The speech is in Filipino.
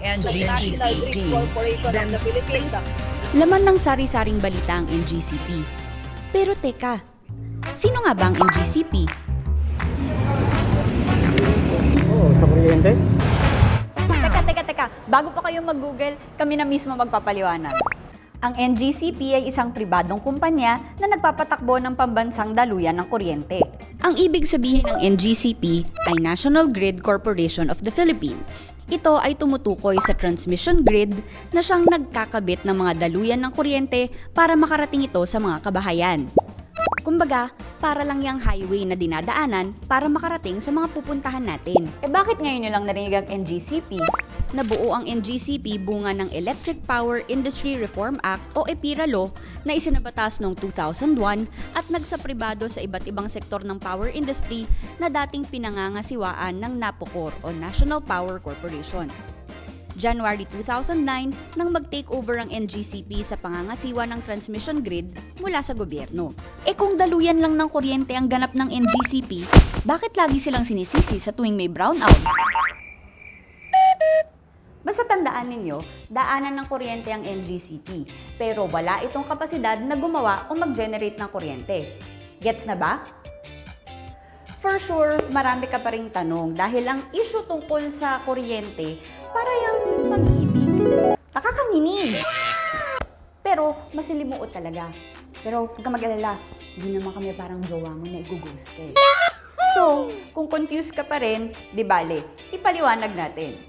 National Grid Corporation of the Philippines. Laman ng sari-saring balita ang NGCP. Pero teka, sino nga ba ang NGCP? Sa kuryente? Teka, bago pa kayo mag-Google, kami na mismo magpapaliwanag. Ang NGCP ay isang pribadong kumpanya na nagpapatakbo ng pambansang daluyan ng kuryente. Ang ibig sabihin ng NGCP ay National Grid Corporation of the Philippines. Ito ay tumutukoy sa transmission grid na siyang nagkakabit ng mga daluyan ng kuryente para makarating ito sa mga kabahayan. Kumbaga, para lang yung highway na dinadaanan para makarating sa mga pupuntahan natin. Bakit ngayon nyo lang narinig ang NGCP? Nabuo ang NGCP bunga ng Electric Power Industry Reform Act o EPIRA Law na isinabatas noong 2001 at nagsapribado sa iba't ibang sektor ng power industry na dating pinangangasiwaan ng NAPOCOR o National Power Corporation. January 2009 nang mag-take over ang NGCP sa pangangasiwa ng transmission grid mula sa gobyerno. Kung daluyan lang ng kuryente ang ganap ng NGCP, bakit lagi silang sinisisi sa tuwing may brownout? Basta tandaan ninyo, daanan ng kuryente ang NGCP, pero wala itong kapasidad na gumawa o mag-generate ng kuryente. Gets na ba? For sure, marami ka pa ring tanong dahil ang issue tungkol sa kuryente para yung pag-ibig. Nakakaminig! Pero masilimuot talaga. Pero huwag ka mag-alala, hindi naman kami parang jowa mo na i-ghost ka. So, kung confused ka pa rin, di bale, ipaliwanag natin.